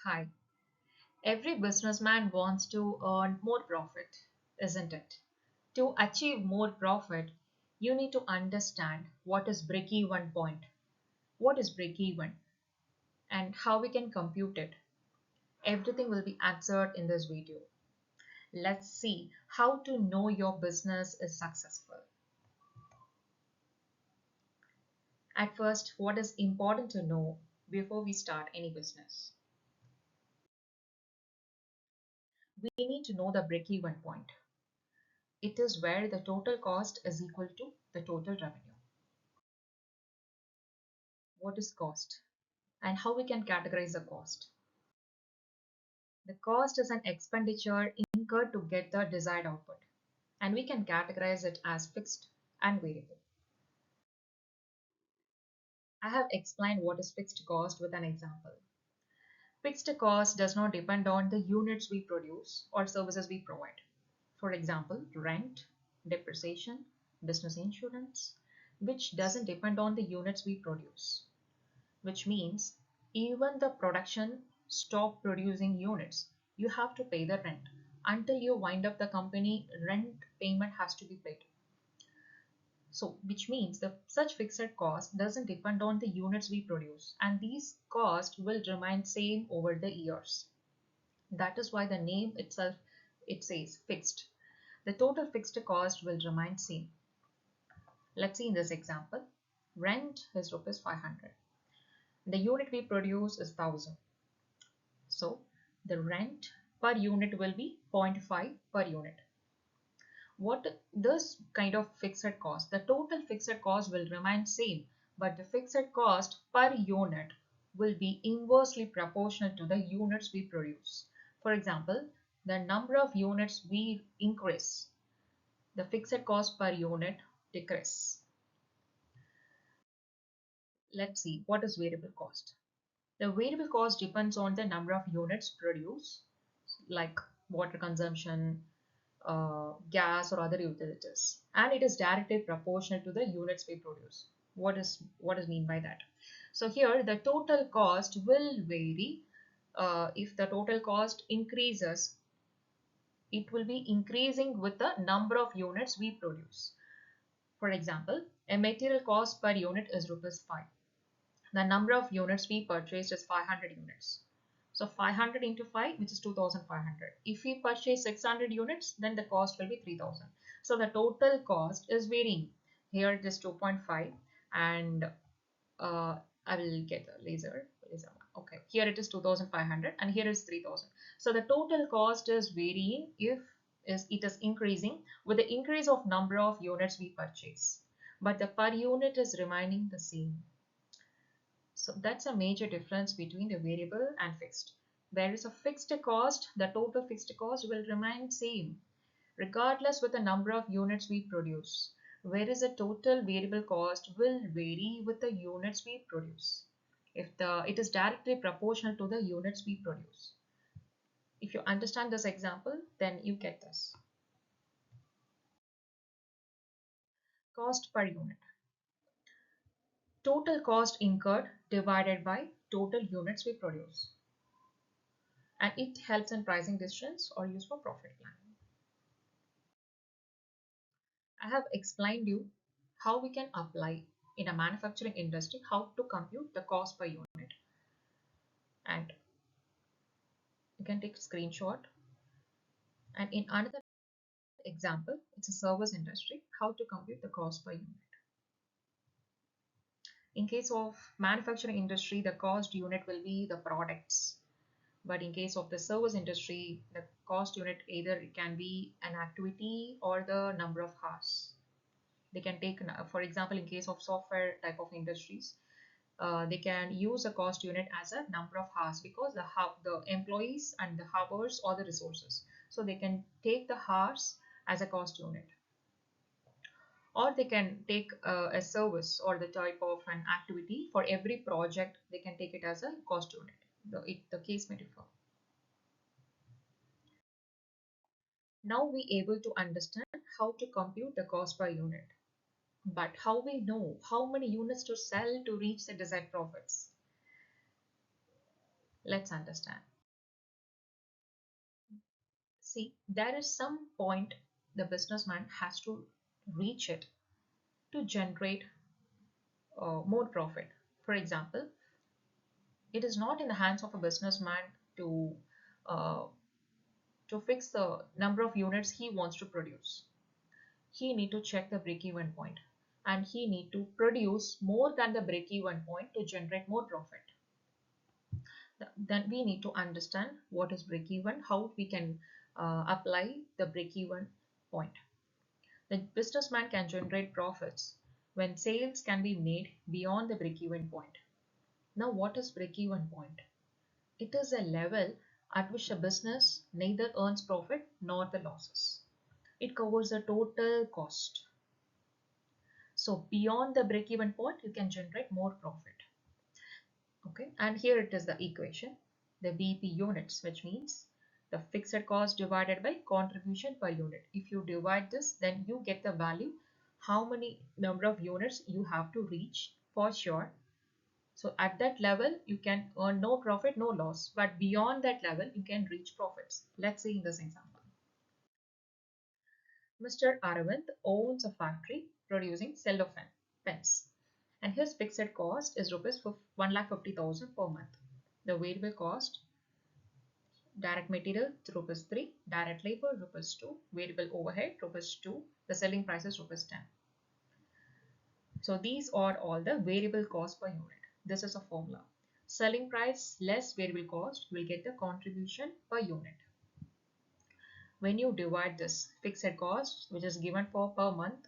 Hi. Every businessman wants to earn more profit, isn't it? To achieve more profit, you need to understand what is break-even point, what is break-even, and how we can compute it. Everything will be answered in this video. Let's see how to know your business is successful. At first, what is important to know before we start any business? We need to know the break-even point. It is where the total cost is equal to the total revenue. What is cost and how we can categorize the cost? The cost is an expenditure incurred to get the desired output, and we can categorize it as fixed and variable. I have explained what is fixed cost with an example. Fixed cost does not depend on the units we produce or services we provide. For example, rent, depreciation, business insurance, which doesn't depend on the units we produce, which means even the production stop producing units, you have to pay the rent. Until you wind up the company, rent payment has to be paid. So, which means the such fixed cost doesn't depend on the units we produce, and these costs will remain same over the years. That is why the name itself it says fixed. The total fixed cost will remain same. Let's see in this example. Rent is rupees 500. The unit we produce is 1000. So the rent per unit will be 0.5 per unit. What this kind of fixed cost? The total fixed cost will remain same, but the fixed cost per unit will be inversely proportional to the units we produce. For example, the number of units we increase, the fixed cost per unit decrease. Let's see what is variable cost. The variable cost depends on the number of units produced, like water consumption, gas or other utilities, and it is directly proportional to the units we produce. What is mean by that? So here the total cost will vary. If the total cost increases, it will be increasing with the number of units we produce. For example, a material cost per unit is rupees 5. The number of units we purchased is 500 units. So 500 into 5, which is 2500. If we purchase 600 units, then the cost will be 3000. So the total cost is varying. Here it is 2.5 and I will get a laser. Okay, here it is 2500 and here is 3000. So the total cost is varying if it is increasing with the increase of number of units we purchase. But the per unit is remaining the same. So that's a major difference between the variable and fixed. There is a fixed cost, the total fixed cost will remain same regardless with the number of units we produce, whereas the total variable cost will vary with the units we produce. If it is directly proportional to the units we produce. If you understand this example, then you get this. Cost per unit. Total cost incurred divided by total units we produce. And it helps in pricing decisions or used for profit planning. I have explained you how we can apply in a manufacturing industry how to compute the cost per unit. And you can take a screenshot. And in another example, it's a service industry, how to compute the cost per unit. In case of manufacturing industry, the cost unit will be the products. But in case of the service industry, the cost unit either it can be an activity or the number of hours. They can take, for example, in case of software type of industries, they can use a cost unit as a number of hours because the employees and the hours or the resources. So they can take the hours as a cost unit. Or they can take a service or the type of an activity for every project. They can take it as a cost unit. The case may differ. Now we able to understand how to compute the cost per unit. But how we know how many units to sell to reach the desired profits? Let's understand. See, there is some point the businessman has to reach it to generate more profit. For example, it is not in the hands of a businessman to uh, to fix the number of units he wants to produce. He need to check the break-even point, and he need to produce more than the break-even point to generate more profit. Then we need to understand what is break-even, how we can apply the break-even point. The businessman can generate profits when sales can be made beyond the break-even point. Now, what is break-even point? It is a level at which a business neither earns profit nor the losses. It covers the total cost. So beyond the break-even point, you can generate more profit. Okay, and here it is the equation, the BEP units, which means the fixed cost divided by contribution per unit. If you divide this, then you get the value, how many number of units you have to reach for sure. So at that level, you can earn no profit, no loss. But beyond that level, you can reach profits. Let's see in this example. Mr. Aravind owns a factory producing cellophane pens, and his fixed cost is rupees 1,50,000 per month. The variable cost, direct material rupees 3, direct labor rupees 2, variable overhead rupees 2, the selling price is rupees 10. So these are all the variable cost per unit. This is a formula. Selling price less variable cost will get the contribution per unit. When you divide this fixed cost, which is given for per month,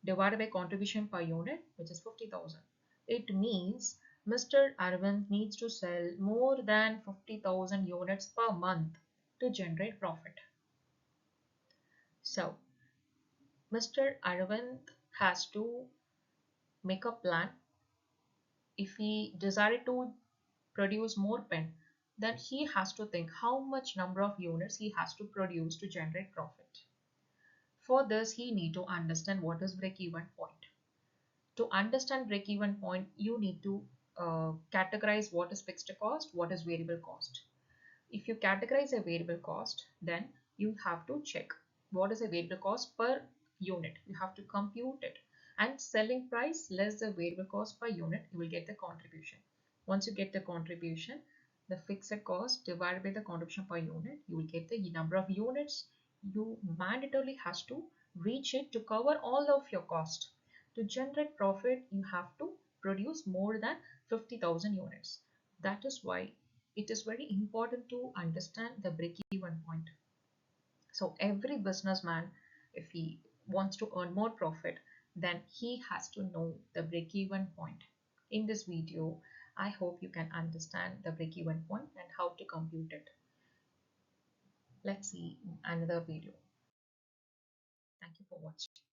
divided by contribution per unit, which is 50,000, it means Mr. Arvind needs to sell more than 50,000 units per month to generate profit. So Mr. Arvind has to make a plan. If he decided to produce more pen, then he has to think how much number of units he has to produce to generate profit. For this, he need to understand what is break-even point. To understand break-even point, you need to categorize what is fixed cost, what is variable cost. If you categorize a variable cost, then you have to check what is a variable cost per unit. You have to compute it, and selling price less the variable cost per unit, you will get the contribution. Once you get the contribution, the fixed cost divided by the contribution per unit, you will get the number of units you mandatorily has to reach it to cover all of your cost. To generate profit, you have to produce more than 50,000 units. That is why it is very important to understand the break-even point. So every businessman, if he wants to earn more profit, then he has to know the break-even point. In this video, I hope you can understand the break-even point and how to compute it. Let's see another video. Thank you for watching.